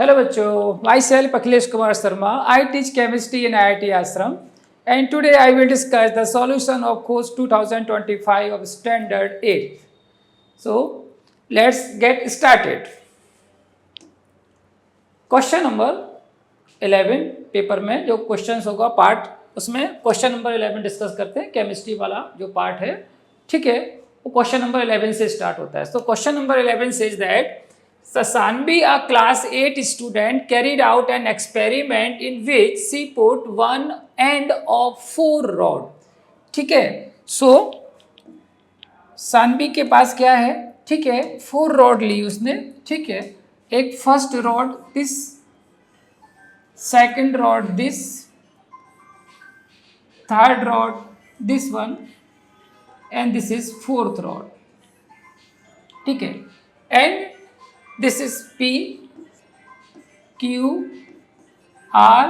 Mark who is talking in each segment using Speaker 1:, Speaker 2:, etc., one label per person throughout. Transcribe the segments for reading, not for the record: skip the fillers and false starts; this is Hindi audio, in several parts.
Speaker 1: Hello bachcho, myself Akhilesh Kumar Sharma. I teach chemistry in IIT Ashram, and today I will discuss the solution of course 2025 of Standard 8. So let's get started. Question number 11 paper में जो क्वेश्चंस होगा पार्ट, उसमें क्वेश्चन नंबर 11 डिस्कस करते हैं. केमिस्ट्री वाला जो पार्ट है, ठीक है, वो क्वेश्चन नंबर 11 से स्टार्ट होता है. तो question number 11 says that Sasanvi, a class 8 student, carried out an experiment in which she put one end of 4 rod. ठीक है, सो सानवी के पास क्या है, ठीक है, 4 रॉड ली उसने, ठीक है, एक first rod this, second rod this, third rod this one, and this is fourth rod. ठीक है, and this is P, Q, R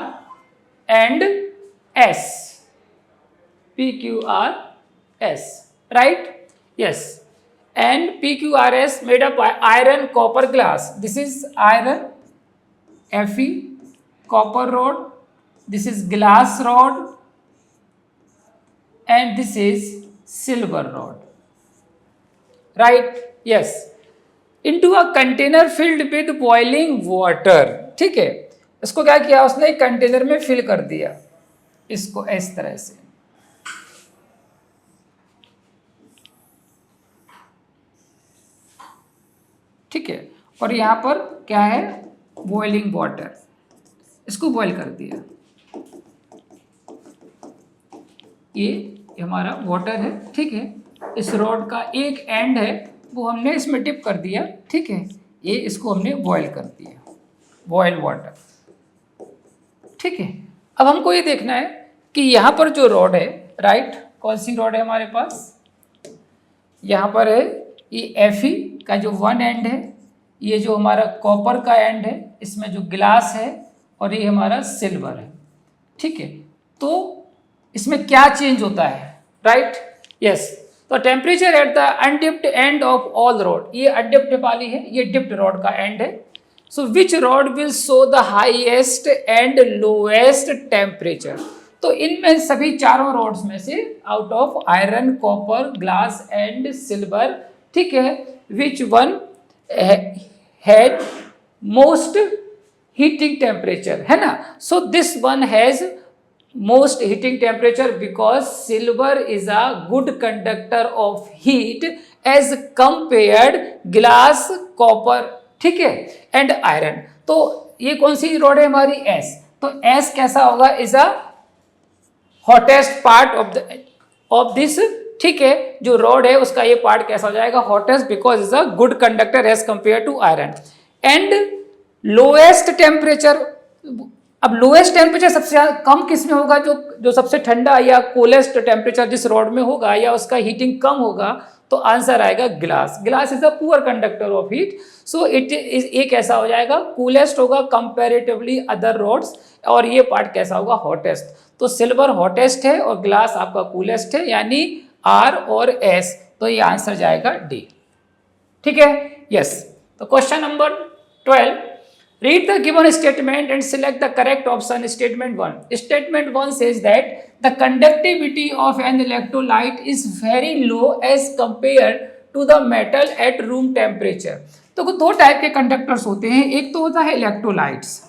Speaker 1: and S. P, Q, R, S. Right? Yes. And P, Q, R, S made up by iron, copper, glass. This is iron, Fe, copper rod. This is glass rod. And this is silver rod. Right? Yes. Into a container filled with boiling water. ठीक है, इसको क्या किया उसने, एक कंटेनर में फिल कर दिया इसको इस तरह से. ठीक है, और यहां पर क्या है, बॉइलिंग वाटर, इसको बॉईल कर दिया. ये हमारा वाटर है. ठीक है, इस रॉड का एक एंड है वो हमने इसमें डिप कर दिया. ठीक है, ये इसको हमने बॉयल कर दिया, बॉयल वाटर. ठीक है, अब हमको ये देखना है कि यहाँ पर जो रॉड है, राइट, कौन सी रॉड है हमारे पास, यहाँ पर है ये Fe का जो वन एंड है, ये जो हमारा कॉपर का एंड है, इसमें जो ग्लास है, और ये हमारा सिल्वर है. ठीक है, तो इसमें क्या चेंज होता है, राइट. यस, तो temperature at the undipped end of all rod, ये अनडिप्ड वाली है, ये डिप्ड रॉड का एंड है. So which rod will show the highest and lowest temperature. तो इनमें सभी चारों रॉड्स में से out of iron, copper, glass and silver, ठीक है, which one had most heating temperature, है ना. So this one has most heating temperature because silver is a good conductor of heat as compared glass, copper, ठीक है, and iron. तो ये कौन सी रॉड है हमारी, S. तो S कैसा होगा, is a hottest part of this. ठीक है, जो रॉड है उसका ये पार्ट कैसा हो जाएगा, hottest, because is a good conductor as compared to iron. And lowest temperature, अब लोएस्ट टेम्परेचर सबसे कम किस में होगा, जो सबसे ठंडा या कोलेस्ट टेम्परेचर जिस रॉड में होगा या उसका हीटिंग कम होगा, तो आंसर आएगा glass. Glass is a poor conductor of heat. So it is, ये कैसा हो जाएगा, कूलेस्ट होगा कंपैरेटिवली अदर रॉड्स, और ये पार्ट कैसा होगा, हॉटेस्ट. तो सिल्वर हॉटेस्ट है और ग्लास आपका कूलेस्ट है, यानी R और S. तो ये आंसर जाएगा D. ठीक है, यस. तो question number 12, read the given statement and select the correct option. Statement 1. Statement 1 says that the conductivity of an electrolyte is very low as compared to the metal at room temperature. तो दो टाइप के कंडक्टर्स होते हैं. एक तो होता है इलेक्ट्रोलाइट्स.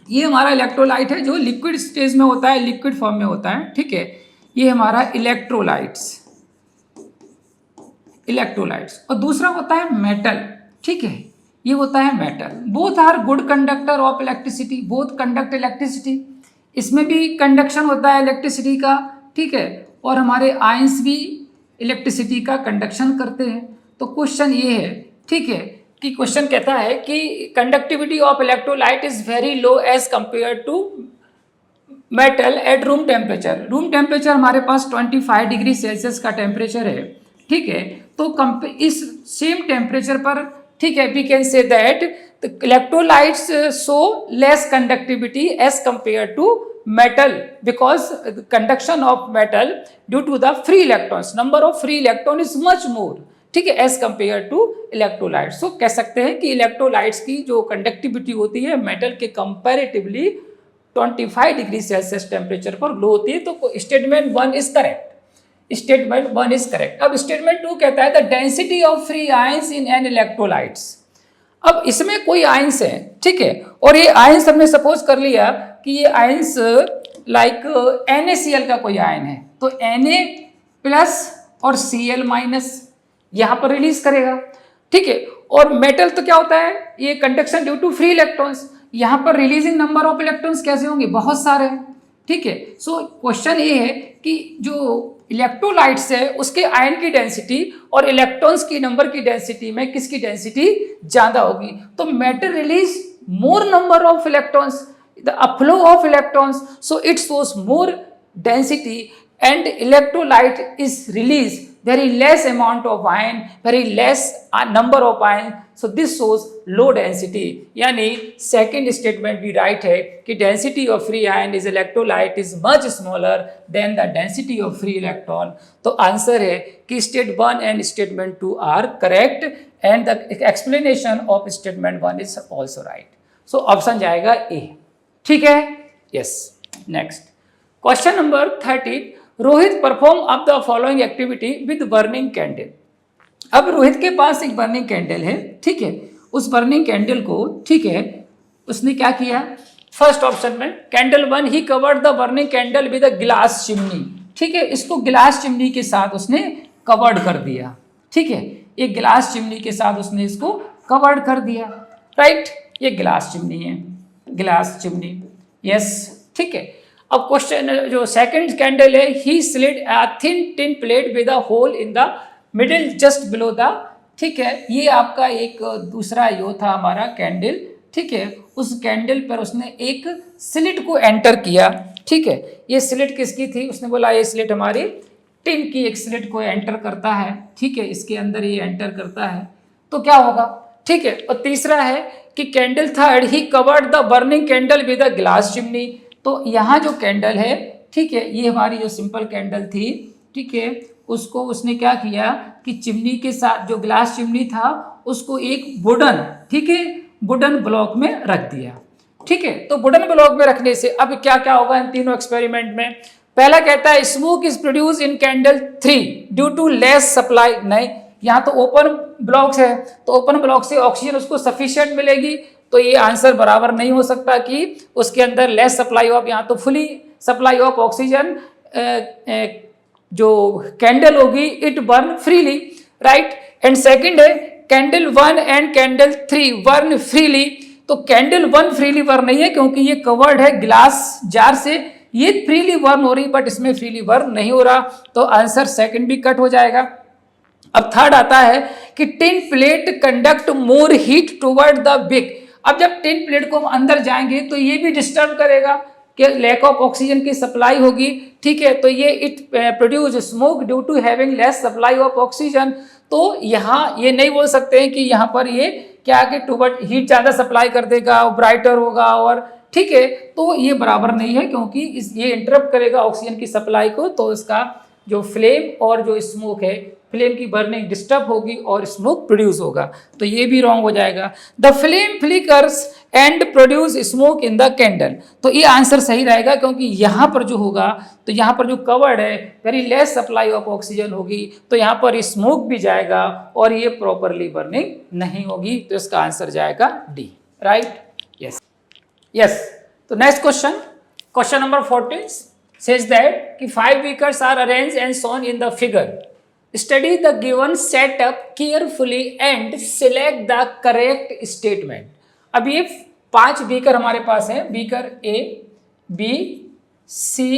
Speaker 1: ये हमारा इलेक्ट्रोलाइट है जो लिक्विड स्टेज में होता है, लिक्विड फॉर्म में होता है. ठीक है, ये हमारा इलेक्ट्रोलाइट्स. और दूसरा होता है मेटल. ठीक है, ये होता है metal. Both are good conductor of electricity, both conduct electricity. इसमें भी कंडक्शन होता है इलेक्ट्रिसिटी का. ठीक है, और हमारे आयंस भी इलेक्ट्रिसिटी का कंडक्शन करते हैं. तो क्वेश्चन ये है, ठीक है, कि क्वेश्चन कहता है कि conductivity of electrolyte is very low as compare to metal at room temperature. Room temperature हमारे पास 25 डिग्री सेल्सियस का टेम्परेचर है. ठीक है, तो इस सेम टेम्परेचर पर, ठीक है, we can say that the electrolytes show less conductivity as compare to metal, because conduction of metal due to the free electrons, number of free electron is much more. ठीक है, as compare to electrolytes. So कह सकते हैं कि इलेक्ट्रोलाइट्स की जो कंडक्टिविटी होती है मेटल के कंपैरेटिवली 25 डिग्री सेल्सियस टेम्परेचर पर लो होती है। तो statement 1 is correct, statement 1 is correct. अब स्टेटमेंट 2 कहता है the density of free ions in an electrolytes. अब इसमें कोई आयंस है, ठीक है, और ये आयंस हमने सपोज कर लिया कि ये आयंस लाइक NaCl का कोई आयन है, तो Na प्लस और Cl माइनस यहाँ पर रिलीज करेगा, ठीक है। और मेटल तो क्या होता है, ये conduction due to free electrons, यहाँ पर रिलीजिंग नंबर ऑफ इलेक्ट्रॉन्स कैसे होंगे, बहुत सारे हैं, ठीक है। सो क्वेश्चन ये है कि जो इलेक्ट्रोलाइट्स है उसके आयन की डेंसिटी और इलेक्ट्रॉन्स की नंबर की डेंसिटी में किसकी डेंसिटी ज्यादा होगी। तो metal release more number of electrons, the flow of electrons, so it shows more density and electrolyte is release very less amount of ion, very less number of ion, so this shows low density। यानी second statement भी right है कि density of free ion is electrolyte is much smaller than the density of free electron। तो आंसर है कि state 1 and statement 2 are correct and the explanation of statement 1 is also right। so option जाएगा A, ठीक है। yes, next question number 13, Rohit perform up the following activity with burning candle. अब रोहित के पास एक बर्निंग कैंडल है, ठीक है, उस बर्निंग कैंडल को, ठीक है, उसने क्या किया, फर्स्ट ऑप्शन में candle 1 he covered the burning candle with a glass chimney, ठीक है, इसको ग्लास चिमनी के साथ उसने कवर्ड कर दिया, ठीक है, एक ग्लास चिमनी के साथ उसने इसको कवर्ड कर दिया, राइट, ये ग्लास चिमनी है, ग्लास चिमनी, यस, ठीक है। अब क्वेश्चन जो सेकंड कैंडल है, he slit a thin tin plate with a hole in the middle just below the, ठीक है, ये आपका एक दूसरा यो था हमारा कैंडल, ठीक है, उस कैंडल पर उसने एक स्लिट को एंटर किया, ठीक है, ये स्लिट किसकी थी, उसने बोला ये स्लिट हमारी टिन की एक स्लिट को एंटर करता है, ठीक है, इसके अंदर ये एंटर करता है, तो क्या होगा, ठीक है। और तीसरा है कि candle third he covered the burning candle with a glass chimney. तो यहाँ जो कैंडल है, ठीक है, ये हमारी जो सिंपल कैंडल थी, ठीक है, उसको उसने क्या किया कि चिमनी के साथ जो ग्लास चिमनी था उसको एक वुडन, ठीक है, वुडन ब्लॉक में रख दिया, ठीक है। तो वुडन ब्लॉक में रखने से अब क्या क्या होगा इन तीनों एक्सपेरिमेंट में, पहला कहता है smoke is produce in candle 3 due to less supply, नहीं, यहाँ तो ओपन ब्लॉक्स है, तो ओपन ब्लॉक से ऑक्सीजन उसको सफिशिएंट मिलेगी, तो ये आंसर बराबर नहीं हो सकता कि उसके अंदर लेस सप्लाई ऑफ, यहाँ तो फुली सप्लाई ऑफ ऑक्सीजन जो कैंडल होगी it burn freely, right. And second है candle 1 and candle 3 burn freely, तो कैंडल 1 फ्रीली बर्न नहीं है क्योंकि ये कवर्ड है ग्लास जार से, ये फ्रीली बर्न हो रही बट इसमें फ्रीली बर्न नहीं हो रहा, तो आंसर सेकंड भी कट हो जाएगा। अब थर्ड आता है कि tin plate conduct more heat toward the wick. अब जब टिन प्लेट को हम अंदर जाएंगे तो ये भी डिस्टर्ब करेगा कि लैक ऑफ ऑक्सीजन की सप्लाई होगी, ठीक है, तो ये it produce smoke due to having less supply of oxygen. तो यहाँ ये नहीं बोल सकते हैं कि यहाँ पर ये क्या कि टुवर्ड हीट ज़्यादा सप्लाई कर देगा, ब्राइटर होगा, और ठीक है, तो ये बराबर नहीं है क्योंकि ये इंटरप्ट करेगा ऑक्सीजन की सप्लाई को, तो इसका जो फ्लेम और जो स्मोक है, फ्लेम की बर्निंग डिस्टर्ब होगी और स्मोक प्रोड्यूस होगा, तो ये भी रॉन्ग हो जाएगा। The flame flickers and produce smoke in the candle, तो ये आंसर सही रहेगा क्योंकि यहाँ पर जो होगा, तो यहाँ पर जो कवर्ड है very less supply of oxygen होगी, तो यहाँ पर स्मोक भी जाएगा और ये प्रॉपरली बर्निंग नहीं होगी, तो इसका आंसर जाएगा डी, राइट, यस, यस। तो next question, question number 14 says that कि 5 beakers are arranged and shown in the figure. Study the given setup carefully and select the correct statement. अब ये 5 बीकर हमारे पास है, beaker A, B, C,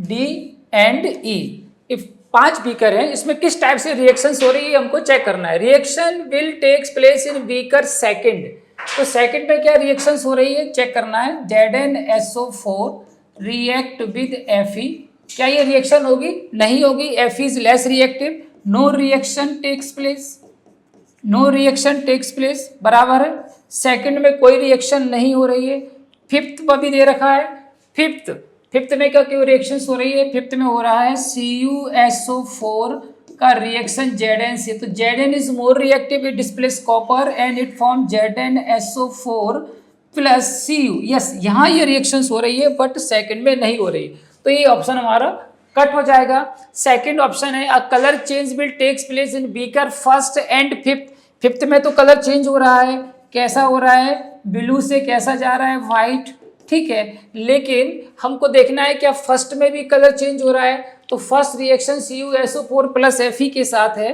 Speaker 1: D and E। ये 5 बीकर हैं, इसमें किस टाइप से रिएक्शंस हो रही है हमको चेक करना है। Reaction will takes place in beaker second, तो सेकंड में क्या रिएक्शंस हो रही है चेक करना है। ZnSO4 रिएक्ट विद Fe, क्या ये रिएक्शन होगी, नहीं होगी, Fe is less reactive, no reaction takes place, no reaction takes place, बराबर है। सेकंड में कोई रिएक्शन नहीं हो रही है। फिफ्थ पर भी दे रखा है, फिफ्थ में क्या क्यों रिएक्शंस हो रही है, फिफ्थ में हो रहा है CuSO4 का रिएक्शन Zn से, तो Zn is more reactive, it displace copper and it form ZnSO4 plus Cu। Yes, यहाँ ये रिएक्शंस हो रही है बट सेकंड में नहीं हो रही, तो ये ऑप्शन हमारा कट हो जाएगा। सेकंड ऑप्शन है a colour change will takes place in beaker first and fifth. Fifth में तो कलर चेंज हो रहा है, कैसा हो रहा है, ब्लू से कैसा जा रहा है, वाइट, ठीक है। लेकिन हमको देखना है क्या फर्स्ट में भी कलर चेंज हो रहा है, तो first reaction CuSO4 plus Fe के साथ है,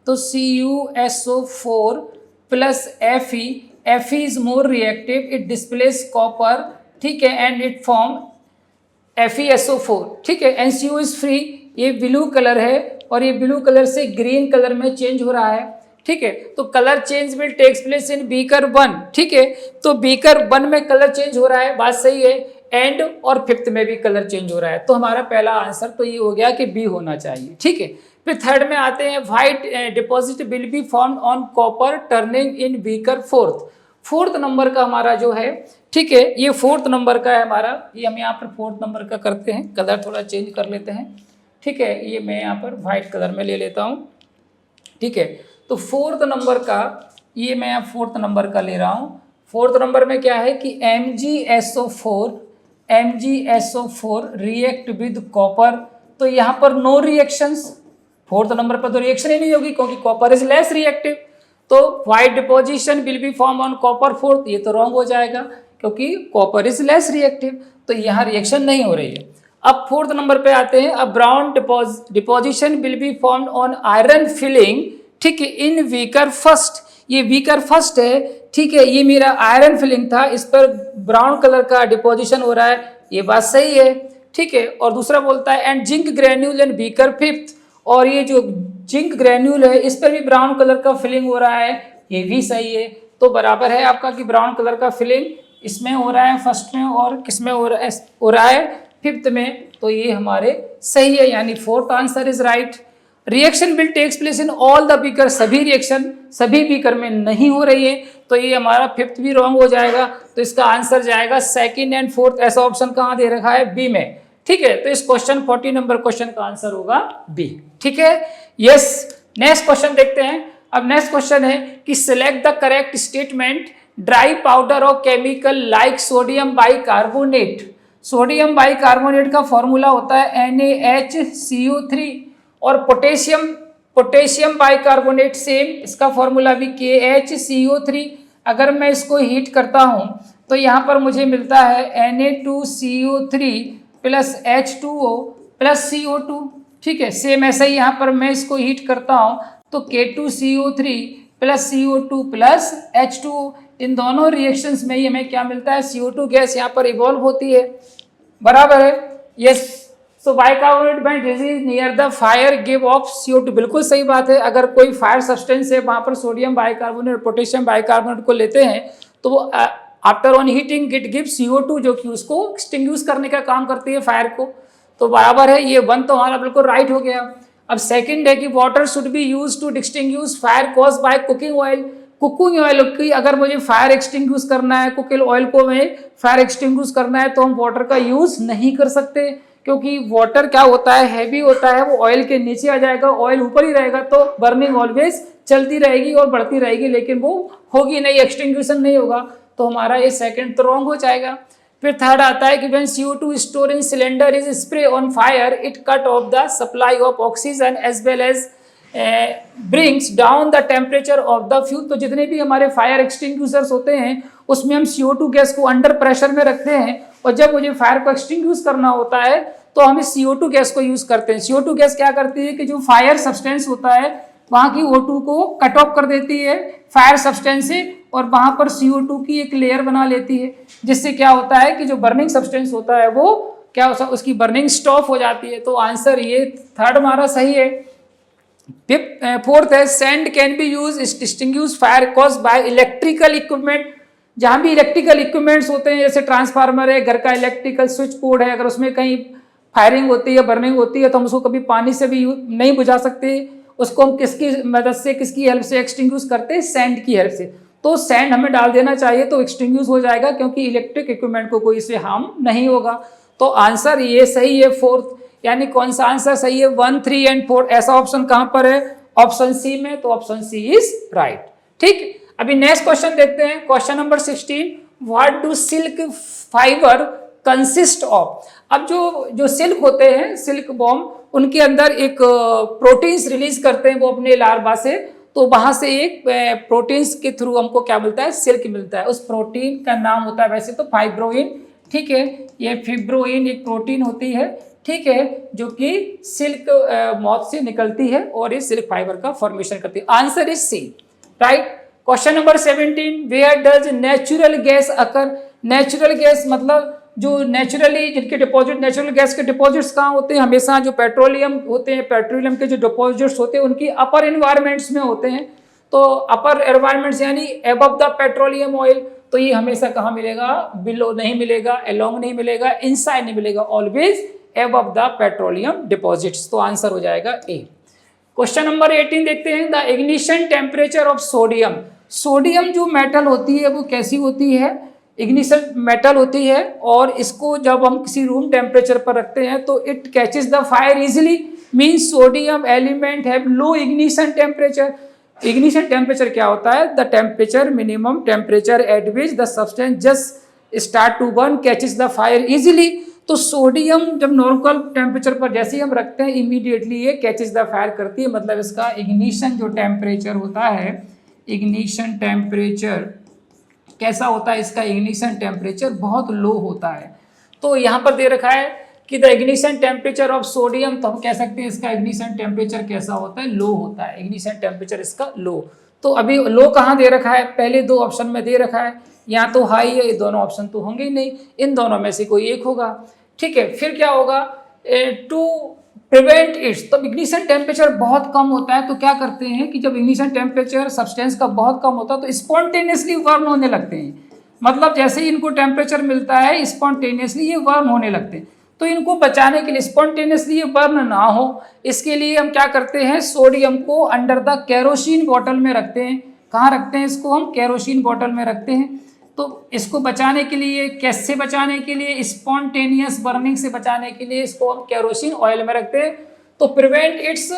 Speaker 1: तो CuSO4 plus Fe is more reactive, it displace copper, ठीक है, एंड इट फॉर्म FeSO4, ठीक है। एंड Cu इज फ्री, ये ब्लू कलर है और ये ब्लू कलर से ग्रीन कलर में चेंज हो रहा है, ठीक है। तो colour change will takes place in beaker 1, ठीक है। तो बीकर 1 में कलर चेंज हो रहा है, बात सही है, एंड और फिफ्थ में भी कलर चेंज हो रहा है, तो हमारा पहला आंसर तो ये हो गया कि बी होना चाहिए, ठीक है। फिर थर्ड में आते हैं, white deposit will be formed on copper turning in beaker fourth number का हमारा जो है, ठीक है, ये फोर्थ नंबर का है हमारा, ये हम यहाँ पर फोर्थ नंबर का करते हैं, कलर थोड़ा चेंज कर लेते हैं, ठीक है। ये मैं यहाँ पर व्हाइट कलर में ले लेता हूँ, ठीक है। तो फोर्थ नंबर का, ये मैं यहाँ फोर्थ नंबर का ले रहा हूँ। फोर्थ नंबर में क्या है कि MgSO4 रिएक्ट विद कॉपर, तो यहाँ पर नो रिएक्शंस, फोर्थ नंबर पर तो रिएक्शन ही नहीं होगी क्योंकि कॉपर इज लेस रिएक्टिव, तो white deposition will B form on copper fourth, ये तो रॉन्ग हो जाएगा क्योंकि कॉपर इज लेस रिएक्टिव, तो यहाँ रिएक्शन नहीं हो रही है। अब फोर्थ नंबर पे आते हैं, a brown deposition will be formed on iron filing, ठीक है, इन वीकर फर्स्ट, ये वीकर फर्स्ट है, ठीक है, ये मेरा आयरन फिलिंग था, इस पर ब्राउन कलर का डिपोजिशन हो रहा है, ये बात सही है, ठीक है। और दूसरा बोलता है and zinc granule and weaker fifth, और ये जो जिंक ग्रेन्यूल है इस पर भी ब्राउन कलर का फिलिंग हो रहा है, ये भी सही है, तो बराबर है आपका कि ब्राउन कलर का फिलिंग इसमें हो रहा है फर्स्ट में और किसमें हो रहा है फिफ्थ में, तो ये हमारे सही है, यानी fourth answer is right. Reaction will takes place in all the beaker, सभी रिएक्शन सभी बीकर में नहीं हो रही है, तो ये हमारा फिफ्थ भी रॉन्ग हो जाएगा, तो इसका आंसर जाएगा सेकंड एंड फोर्थ, ऐसा ऑप्शन कहाँ दे रखा है, बी में, ठीक है। तो इस क्वेश्चन 40 नंबर क्वेश्चन का आंसर होगा बी, ठीक है। यस, नेक्स्ट क्वेश्चन देखते हैं। अब नेक्स्ट क्वेश्चन है कि select the correct statement, dry powder of chemical like sodium bicarbonate. Sodium bicarbonate का फॉर्मूला होता है NaHCO3, और पोटेशियम बाइकार्बोनेट सेम, इसका फॉर्मूला भी KHCO3। अगर मैं इसको हीट करता हूं तो यहाँ पर मुझे मिलता है Na2CO3 plus H2O plus CO2, ठीक है। सेम ऐसा ही यहाँ पर मैं इसको हीट करता हूँ तो K2CO3 plus CO2 plus H2O, इन दोनों रिएक्शंस में ही हमें क्या मिलता है, CO2 गैस यहाँ पर इवॉल्व होती है, बराबर है। Yes, so bicarbonate bend disease near the fire give of CO2, बिल्कुल सही बात है। अगर कोई फायर सब्सटेंस है वहाँ पर सोडियम बाइकार्बोनेट पोटेशियम बाइकार्बोनेट को लेते हैं तो वो after on heating it give CO2 जो कि उसको एक्सटिंग्विश करने का काम करती है फायर को, तो बराबर है, ये वन तो हमारा बिल्कुल राइट हो गया। अब सेकंड है कि water should be use to extinguish fire cause by cooking oil. Cooking oil की अगर मुझे फायर एक्सटिंग्विश करना है, कुकिंग ऑयल को मैं फायर एक्सटिंग्विश करना है तो हम वाटर का यूज नहीं कर सकते, क्योंकि वाटर क्या होता है, हैवी होता है, वो ऑयल के नीचे आ जाएगा, ऑयल ऊपर ही रहेगा तो बर्निंग ऑलवेज चलती रहेगी और बढ़ती रहेगी, लेकिन वो होगी नहीं, एक्सटिंग्विशन नहीं होगा, तो हमारा ये सेकंड तो रॉन्ग हो जाएगा। फिर थर्ड आता है कि when CO2 stored in cylinder is spray on fire, it cut off the supply of oxygen as well as brings down the temperature of the fuel। तो जितने भी हमारे फायर एक्सटिंग्विशर्स होते हैं उसमें हम CO2 गैस को अंडर प्रेशर में रखते हैं, और जब मुझे फायर को एक्सटिंग्विश करना होता है तो हम इस CO2 गैस को यूज करते हैं। CO2 गैस क्या करती है कि जो फायर सब्सटेंस होता है वहाँ की O2 को कट ऑफ कर देती है फायर सब्सटेंस से, और वहाँ पर CO2 की एक लेयर बना लेती है, जिससे क्या होता है कि जो बर्निंग सब्सटेंस होता है वो क्या होता है, उसकी बर्निंग स्टॉप हो जाती है। तो आंसर ये थर्ड हमारा सही है। फोर्थ है sand can be use distinguish fire cause by electrical equipment. जहाँ भी इलेक्ट्रिकल इक्विपमेंट्स होते हैं, जैसे ट्रांसफार्मर है, घर का इलेक्ट्रिकल स्विच बोर्ड है, अगर उसमें कहीं फायरिंग होती है, बर्निंग होती है, तो हम उसको कभी पानी से भी नहीं बुझा सकते, उसको हम किसकी मदद से, किसकी हेल्प से एक्सटिंग्विश करते हैं, सैंड की हेल्प से। तो सैंड हमें डाल देना चाहिए तो एक्सटिंग्विश हो जाएगा, क्योंकि इलेक्ट्रिक इक्विपमेंट को कोई इससे हार्म नहीं होगा। तो आंसर ये सही है फोर्थ, यानी कौन सा आंसर सही है, 1, 3 एंड 4, ऐसा ऑप्शन कहां पर है, ऑप्शन सी में, तो ऑप्शन सी इज राइट। ठीक, अभी नेक्स्ट क्वेश्चन देखते हैं, question number 16, what do silk fibre consist of. अब जो सिल्क होते हैं, सिल्क बॉम, उनके अंदर एक प्रोटीन्स रिलीज करते हैं वो अपने लार्वा से, तो वहां से एक प्रोटीन्स के थ्रू हमको क्या मिलता है, सिल्क मिलता है। उस प्रोटीन का नाम होता है वैसे तो फाइब्रोइन। ठीक है, ये फिब्रोइन एक प्रोटीन होती है, ठीक है, जो कि सिल्क मॉथ से निकलती है और ये सिल्क फाइबर का फॉर्मेशन करती है। Answer is C, right. Question number 17, where does natural gas occur. Natural gas मतलब जो नेचुरली जिनके डिपॉजिट, नेचुरल गैस के डिपॉजिट्स कहाँ होते हैं, हमेशा जो पेट्रोलियम होते हैं, पेट्रोलियम के जो डिपॉजिट्स होते हैं उनकी अपर एनवायरमेंट्स में होते हैं। तो अपर एनवायरमेंट्स यानी एबव द पेट्रोलियम ऑयल, तो ये हमेशा कहाँ मिलेगा, बिलो नहीं मिलेगा, अलोंग नहीं मिलेगा, इनसाइड नहीं मिलेगा, always above the petroleum deposits. तो आंसर हो जाएगा ए। क्वेश्चन नंबर 18 देखते हैं, the ignition temperature of sodium. Sodium जो मेटल होती है वो कैसी होती है, इग्निशन मेटल होती है, और इसको जब हम किसी रूम टेम्परेचर पर रखते हैं तो it catches the fire easily, means sodium element have low ignition temperature. Ignition temperature क्या होता है, the temperature, minimum temperature at which the substance just start to burn catches the fire easily. तो सोडियम जब नॉर्मल टेम्परेचर पर जैसे ही हम रखते हैं इमीडिएटली ये कैचेस द फायर करती है, मतलब इसका इग्निशन जो टेम्परेचर होता है, इग्निशन टेम्परेचर कैसा होता है, इसका इग्निशन टेम्परेचर बहुत लो होता है। तो यहाँ पर दे रखा है कि the ignition temperature of sodium, तो हम कह सकते हैं इसका इग्निशन टेम्परेचर कैसा होता है, लो होता है, इग्निशन टेम्परेचर इसका लो। तो अभी लो कहाँ दे रखा है, पहले दो ऑप्शन में दे रखा है, या तो हाई है, ये दोनों ऑप्शन तो होंगे ही नहीं, इन दोनों में से कोई एक होगा। ठीक है, फिर क्या होगा, टू प्रिवेंट इट्स, तो इग्निशन टेम्परेचर बहुत कम होता है, तो क्या करते हैं कि जब इग्निशन टेम्परेचर सब्सटेंस का बहुत कम होता है तो स्पॉन्टेनियसली बर्न होने लगते हैं, मतलब जैसे ही इनको टेम्परेचर मिलता है स्पॉन्टेनियसली ये बर्न होने लगते हैं। तो इनको बचाने के लिए, स्पॉन्टेनियसली ये बर्न ना हो, इसके लिए हम क्या करते हैं, सोडियम को अंडर द केरोसिन बॉटल में रखते हैं। कहाँ रखते हैं इसको, हम केरोसिन बॉटल में रखते हैं। तो इसको बचाने के लिए, कैसे बचाने के लिए, स्पॉन्टेनियस बर्निंग से बचाने के लिए इसको हम केरोसिन ऑयल में रखते हैं। तो prevent it's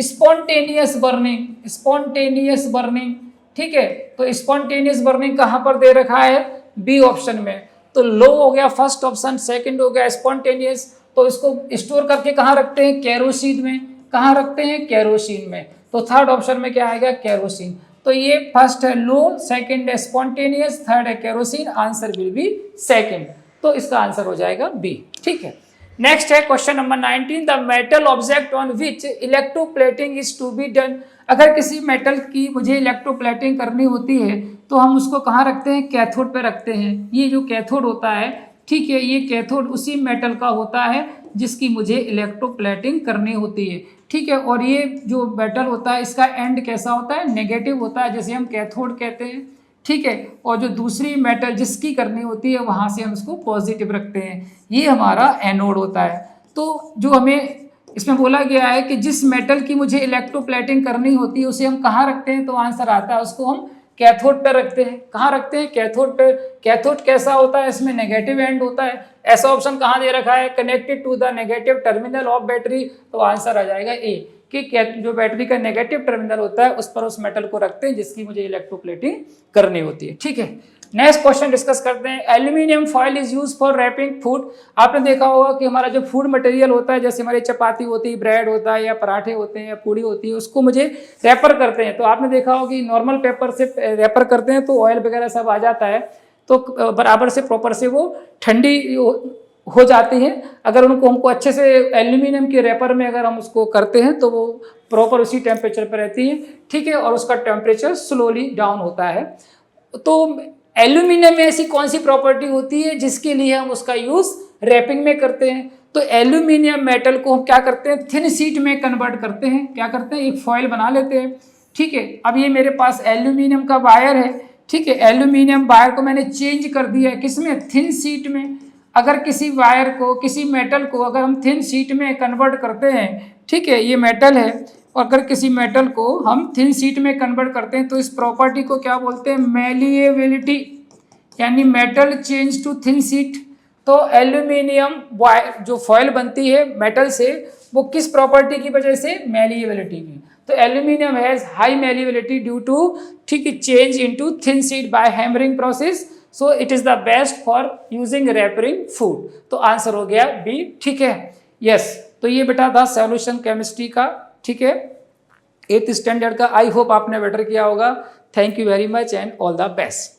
Speaker 1: spontaneous burning, spontaneous burning. ठीक है, तो स्पॉन्टेनियस बर्निंग कहाँ पर दे रखा है, बी ऑप्शन में। तो लो हो गया फर्स्ट ऑप्शन, सेकंड हो गया स्पॉन्टेनियस। तो इसको स्टोर करके कहाँ रखते हैं, केरोसिन में। कहाँ रखते हैं, केरोसिन में। तो थर्ड ऑप्शन में क्या आएगा, केरोसिन। तो ये फर्स्ट है लो, सेकंड है स्पॉन्टेनियस, थर्ड है kerosene, answer will be second. तो इसका आंसर हो जाएगा बी। ठीक है, नेक्स्ट है question number 19, the metal object on which electroplating is to be done. अगर किसी मेटल की मुझे इलेक्ट्रोप्लेटिंग करनी होती है तो हम उसको कहाँ रखते हैं, कैथोड पे रखते हैं। ये जो कैथोड होता है, ठीक है, ये कैथोड उसी मेटल का होता है जिसकी मुझे इलेक्ट्रोप्लेटिंग करनी होती है। ठीक है, और ये जो मेटल होता है इसका एंड कैसा होता है, नेगेटिव होता है, जैसे हम कैथोड कहते हैं। ठीक है, और जो दूसरी मेटल जिसकी करनी होती है वहाँ से हम इसको पॉजिटिव रखते हैं, ये हमारा एनोड होता है। तो जो हमें इसमें बोला गया है कि जिस मेटल की मुझे इलेक्ट्रोप्लेटिंग करनी होती है उसे हम कहाँ रखते हैं, तो आंसर आता है उसको हम कैथोड पर रखते हैं। कहाँ रखते हैं, कैथोड पर। कैथोड कैसा होता है, इसमें नेगेटिव एंड होता है। ऐसा ऑप्शन कहाँ दे रखा है, connected to the negative terminal of battery. तो आंसर आ जाएगा ए, कि जो बैटरी का नेगेटिव टर्मिनल होता है उस पर उस मेटल को रखते हैं जिसकी मुझे इलेक्ट्रोप्लेटिंग करनी होती है। ठीक है, नेक्स्ट क्वेश्चन डिस्कस करते हैं। Aluminium foil is use for wrapping food. आपने देखा होगा कि हमारा जो फूड मटेरियल होता है, जैसे हमारी चपाती होती है, ब्रेड होता है, या पराठे होते हैं, या पूड़ी होती है, उसको मुझे रैपर करते हैं। तो आपने देखा होगा कि नॉर्मल पेपर से रैपर करते हैं तो ऑयल वगैरह सब आ जाता है, तो बराबर से प्रॉपर से वो ठंडी हो जाती हैं। अगर उनको हमको अच्छे से एल्यूमिनियम के रैपर में अगर हम उसको करते हैं तो वो प्रॉपर उसी टेम्परेचर पर रहती है। ठीक है, और उसका टेम्परेचर स्लोली डाउन होता है। तो एल्यूमिनियम में ऐसी कौन सी प्रॉपर्टी होती है जिसके लिए हम उसका यूज रैपिंग में करते हैं, तो एल्यूमिनियम मेटल को हम क्या करते हैं, थिन शीट में कन्वर्ट करते हैं। क्या करते हैं, एक फॉइल बना लेते हैं। ठीक है, अब ये मेरे पास एल्यूमिनियम का वायर है। ठीक है, एल्यूमिनियम वायर को मैंने चेंज कर दिया है किसमें, थिन शीट में। अगर किसी वायर को, किसी मेटल को अगर हम थिन शीट में कन्वर्ट करते हैं, ठीक है, ये मेटल है, और अगर किसी मेटल को हम थिन शीट में कन्वर्ट करते हैं तो इस प्रॉपर्टी को क्या बोलते हैं, मैलिएबिलिटी, यानी metal change to thin sheet. तो एल्यूमिनियम जो फॉयल बनती है मेटल से, वो किस प्रॉपर्टी की वजह से? मैलिएबिलिटी की। तो aluminium has high malleability due to, ठीक है, change into thin sheet by hammering process, so it is the best for using wrapping food. तो आंसर हो गया बी, ठीक है, यस। तो ये बेटा था सॉल्यूशन केमिस्ट्री का, ठीक है, 8th स्टैंडर्ड का। आई होप आपने बेटर किया होगा। Thank you very much and all the best.